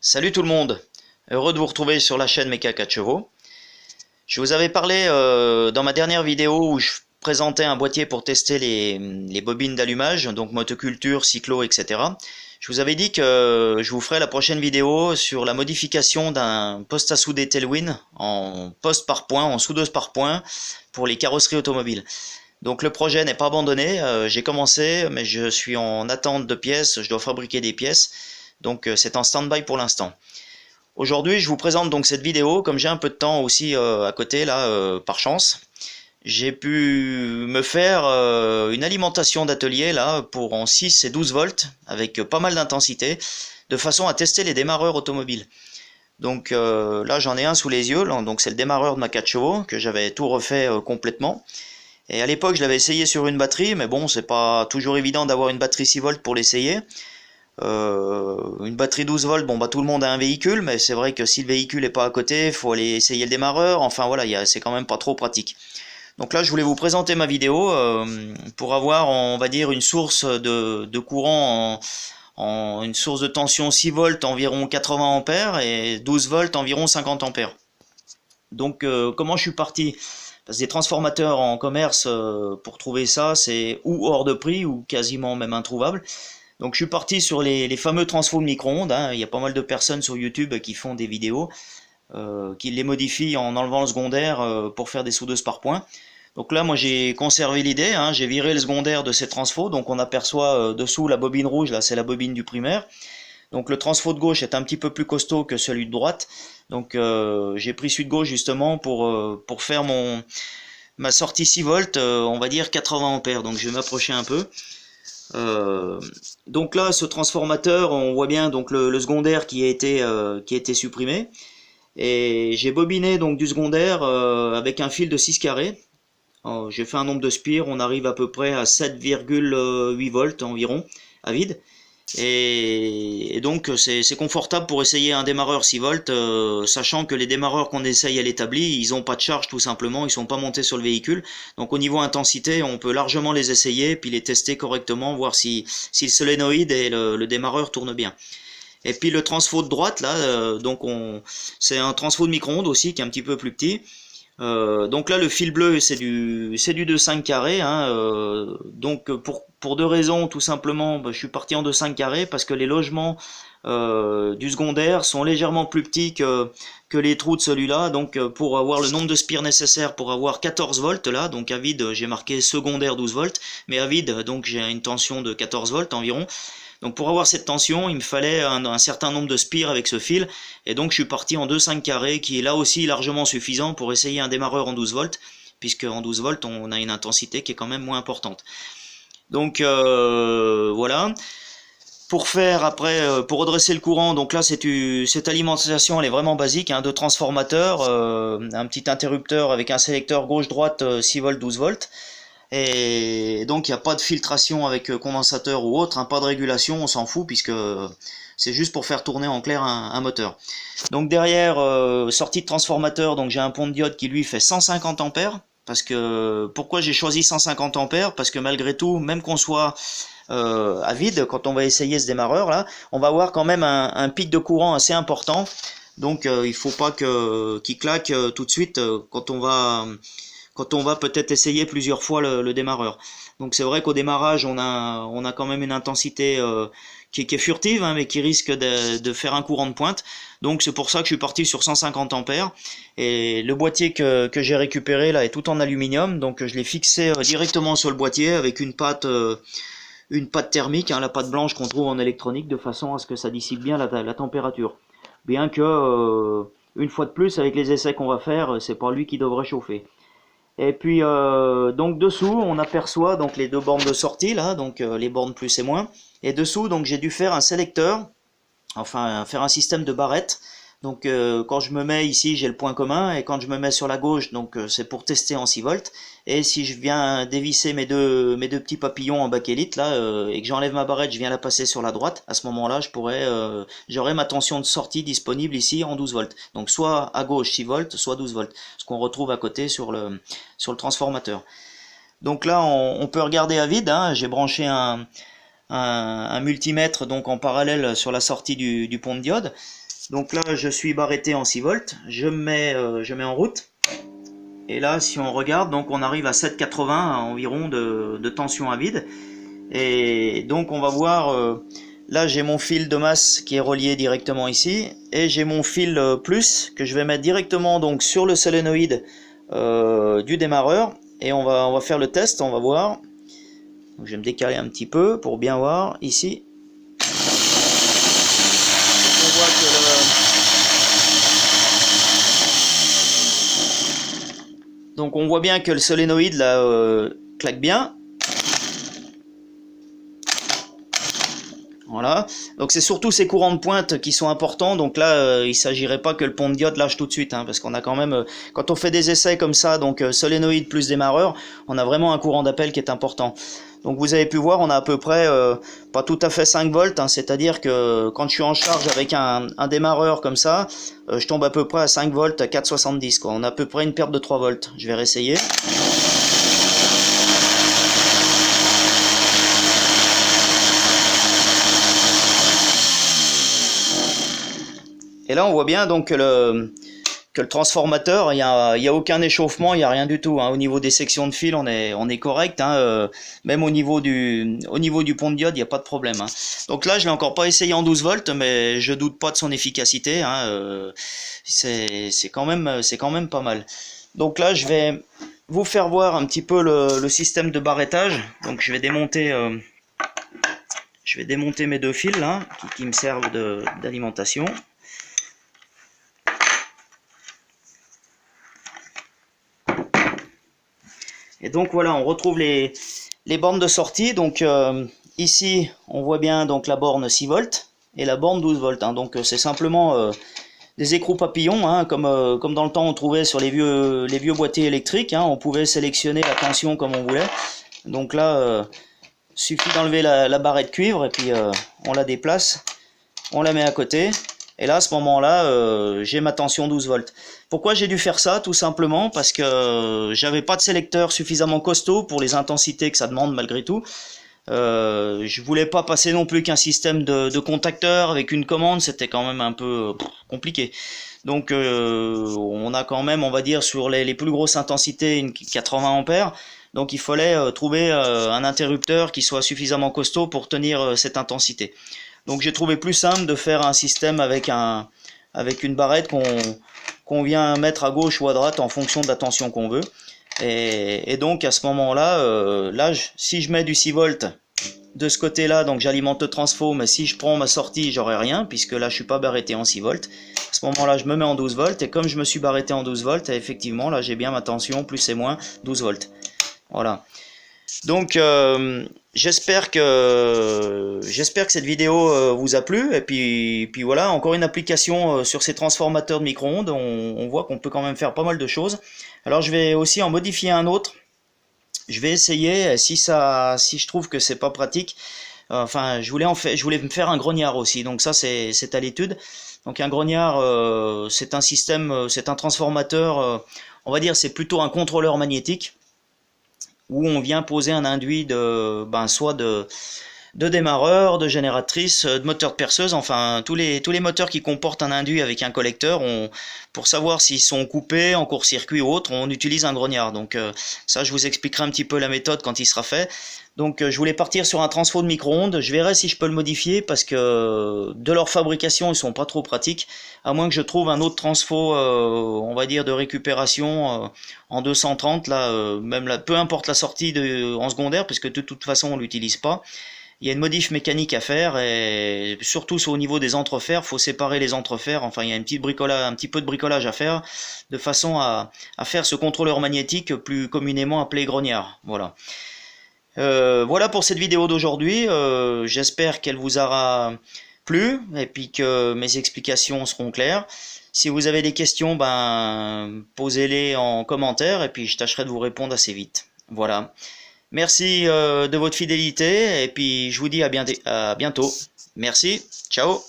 Salut tout le monde, heureux de vous retrouver sur la chaîne Mecha 4 chevaux. Je vous avais parlé dans ma dernière vidéo où je présentais un boîtier pour tester les bobines d'allumage, donc motoculture, cyclo, etc. Je vous avais dit que je vous ferai la prochaine vidéo sur la modification d'un poste à souder Tailwind en poste par point, en soudeuse par point pour les carrosseries automobiles. Donc le projet n'est pas abandonné, j'ai commencé mais je suis en attente de pièces, je dois fabriquer des pièces, donc c'est en stand-by pour l'instant. Aujourd'hui, je vous présente donc cette vidéo, comme j'ai un peu de temps aussi à côté, là, par chance. J'ai pu me faire une alimentation d'atelier, là, pour en 6 et 12 volts, avec pas mal d'intensité, de façon à tester les démarreurs automobiles. Donc là, j'en ai un sous les yeux, là, donc c'est le démarreur de ma 4 chevaux, que j'avais tout refait complètement. Et à l'époque, je l'avais essayé sur une batterie, mais bon, c'est pas toujours évident d'avoir une batterie 6 volts pour l'essayer. Une batterie 12 volts, bon bah tout le monde a un véhicule, mais c'est vrai que si le véhicule est pas à côté, il faut aller essayer le démarreur, enfin voilà, c'est quand même pas trop pratique. Donc là je voulais vous présenter ma vidéo pour avoir, on va dire, une source de courant une source de tension 6 volts environ 80 ampères et 12 volts environ 50 ampères. Donc comment je suis parti? Parce que des transformateurs en commerce pour trouver ça, c'est ou hors de prix ou quasiment même introuvable. Donc je suis parti sur les fameux transfos de micro-ondes, hein. Il y a pas mal de personnes sur YouTube qui font des vidéos, qui les modifient en enlevant le secondaire pour faire des soudeuses par point. Donc là moi j'ai conservé l'idée, hein, j'ai viré le secondaire de ces transfos, donc on aperçoit dessous la bobine rouge, là c'est la bobine du primaire. Donc le transfo de gauche est un petit peu plus costaud que celui de droite, donc j'ai pris celui de gauche justement pour faire ma sortie 6 volts, on va dire 80 ampères, donc je vais m'approcher un peu. Euh, donc là, ce transformateur, on voit bien donc le secondaire qui a été supprimé. Et j'ai bobiné donc du secondaire avec un fil de 6 carrés. J'ai fait un nombre de spires, on arrive à peu près à 7,8 volts environ à vide. Et donc c'est confortable pour essayer un démarreur 6 volts, sachant que les démarreurs qu'on essaye à l'établi, ils n'ont pas de charge tout simplement, ils sont pas montés sur le véhicule. Donc au niveau intensité, on peut largement les essayer, puis les tester correctement, voir si le solénoïde et le démarreur tournent bien. Et puis le transfo de droite, là, c'est un transfo de micro-ondes aussi, qui est un petit peu plus petit. Donc là, le fil bleu, c'est du 2,5 carré, hein, donc pour deux raisons, tout simplement, bah, je suis parti en 2,5 carré parce que les logements du secondaire sont légèrement plus petits que les trous de celui-là. Donc pour avoir le nombre de spires nécessaire pour avoir 14 volts là, donc à vide, j'ai marqué secondaire 12 volts, mais à vide, donc j'ai une tension de 14 volts environ. Donc pour avoir cette tension, il me fallait un certain nombre de spires avec ce fil, et donc je suis parti en 2,5 carrés, qui est là aussi largement suffisant pour essayer un démarreur en 12 volts, puisque en 12 volts on a une intensité qui est quand même moins importante. Donc voilà. Pour faire après, pour redresser le courant, donc là cette alimentation elle est vraiment basique, hein, de transformateur, un petit interrupteur avec un sélecteur gauche-droite 6 volts, 12 volts. Et donc il n'y a pas de filtration avec condensateur ou autre, hein, pas de régulation, on s'en fout puisque c'est juste pour faire tourner en clair un moteur. Donc derrière, sortie de transformateur, donc j'ai un pont de diode qui lui fait 150 ampères. Parce que pourquoi j'ai choisi 150 ampères? Parce que malgré tout, même qu'on soit à vide, quand on va essayer ce démarreur là, on va avoir quand même un pic de courant assez important. Donc il faut pas qu'il claque tout de suite quand on va peut-être essayer plusieurs fois le démarreur. Donc c'est vrai qu'au démarrage, on a quand même une intensité qui est furtive, hein, mais qui risque de faire un courant de pointe. Donc c'est pour ça que je suis parti sur 150 ampères. Et le boîtier que j'ai récupéré là est tout en aluminium, donc je l'ai fixé directement sur le boîtier avec une pâte thermique, hein, la pâte blanche qu'on trouve en électronique, de façon à ce que ça dissipe bien la température. Bien que, une fois de plus, avec les essais qu'on va faire, c'est pas lui qui devrait chauffer. Et puis donc dessous, on aperçoit donc les deux bornes de sortie là, donc les bornes plus et moins. Et dessous, donc j'ai dû faire un sélecteur, enfin faire un système de barrettes. Donc quand je me mets ici, j'ai le point commun, et quand je me mets sur la gauche, donc c'est pour tester en 6 volts. Et si je viens dévisser mes deux petits papillons en bakélite là, et que j'enlève ma barrette, je viens la passer sur la droite, à ce moment-là, j'aurai ma tension de sortie disponible ici en 12 volts. Donc soit à gauche 6 volts, soit 12 volts, ce qu'on retrouve à côté sur le transformateur. Donc là, on peut regarder à vide, hein. J'ai branché un multimètre donc en parallèle sur la sortie du pont de diode. Donc là, je suis barretté en 6 volts, je mets en route. Et là, si on regarde, donc on arrive à 7,80 environ de tension à vide. Et donc on va voir, là j'ai mon fil de masse qui est relié directement ici. Et j'ai mon fil plus que je vais mettre directement donc sur le solénoïde du démarreur. Et on va faire le test, on va voir. Donc, je vais me décaler un petit peu pour bien voir ici. Donc, on voit que donc on voit bien que le solénoïde là claque bien. Voilà, donc c'est surtout ces courants de pointe qui sont importants. Donc là, il ne s'agirait pas que le pont de diode lâche tout de suite, hein, parce qu'on a quand même, quand on fait des essais comme ça, donc solénoïde plus démarreur, on a vraiment un courant d'appel qui est important. Donc vous avez pu voir, on a à peu près, pas tout à fait 5 volts, hein, c'est-à-dire que quand je suis en charge avec un démarreur comme ça, je tombe à peu près à 5 volts, à 4,70 quoi. On a à peu près une perte de 3 volts. Je vais réessayer. Et là, on voit bien donc que le transformateur, il y a aucun échauffement, il n'y a rien du tout, hein. Au niveau des sections de fil, on est correct, hein. Même au niveau du pont de diode, il n'y a pas de problème, hein. Donc là, je l'ai encore pas essayé en 12 volts, mais je doute pas de son efficacité, hein. C'est quand même pas mal. Donc là, je vais vous faire voir un petit peu le système de barrettage. Donc je vais démonter mes deux fils là, qui me servent d'alimentation. Et donc voilà, on retrouve les bornes de sortie. Donc ici, on voit bien donc la borne 6 volts et la borne 12 volts, hein. Donc c'est simplement des écrous papillons, hein, comme dans le temps on trouvait sur les vieux boîtiers électriques, hein. On pouvait sélectionner la tension comme on voulait. Donc là, suffit d'enlever la barrette de cuivre et puis on la déplace, on la met à côté. Et là, à ce moment-là, j'ai ma tension 12 volts. Pourquoi j'ai dû faire ça? Tout simplement parce que j'avais pas de sélecteur suffisamment costaud pour les intensités que ça demande malgré tout. Je voulais pas passer non plus qu'un système de contacteur avec une commande, c'était quand même un peu compliqué. Donc on a quand même, on va dire, sur les plus grosses intensités, une 80 ampères. Donc il fallait trouver un interrupteur qui soit suffisamment costaud pour tenir cette intensité. Donc j'ai trouvé plus simple de faire un système avec une barrette qu'on vient mettre à gauche ou à droite en fonction de la tension qu'on veut. Et donc à ce moment-là, si je mets du 6 volts de ce côté-là, donc j'alimente le transfo, mais si je prends ma sortie, j'aurai rien, puisque là je suis pas barretté en 6 volts. À ce moment-là, je me mets en 12 volts, et comme je me suis barretté en 12 volts, effectivement, là j'ai bien ma tension, plus et moins, 12 volts. Voilà. Donc j'espère que cette vidéo vous a plu, et puis voilà, encore une application sur ces transformateurs de micro-ondes. On voit qu'on peut quand même faire pas mal de choses. Alors je vais aussi en modifier un autre. Je vais essayer, si je trouve que c'est pas pratique, enfin je voulais me faire un grognard aussi, donc ça c'est à l'étude. Donc un grognard, c'est un système, c'est un transformateur, on va dire c'est plutôt un contrôleur magnétique, où on vient poser un induit soit de démarreur, de génératrice, de moteur de perceuse, enfin tous les moteurs qui comportent un induit avec un collecteur, pour savoir s'ils sont coupés en court-circuit ou autre, on utilise un grognard. Donc ça, je vous expliquerai un petit peu la méthode quand il sera fait. Donc je voulais partir sur un transfo de micro-ondes. Je verrai si je peux le modifier parce que de leur fabrication, ils sont pas trop pratiques. À moins que je trouve un autre transfo, on va dire de récupération en 230 là, même là, peu importe la sortie en secondaire, puisque de toute façon on l'utilise pas. Il y a une modif mécanique à faire, et surtout au niveau des entrefers, faut séparer les entrefers. Enfin, il y a un petit peu de bricolage à faire, de façon à faire ce contrôleur magnétique plus communément appelé grognard. Voilà. Voilà pour cette vidéo d'aujourd'hui. J'espère qu'elle vous aura plu, et puis que mes explications seront claires. Si vous avez des questions, posez-les en commentaire, et puis je tâcherai de vous répondre assez vite. Voilà. Merci de votre fidélité, et puis je vous dis à bientôt. Merci, ciao.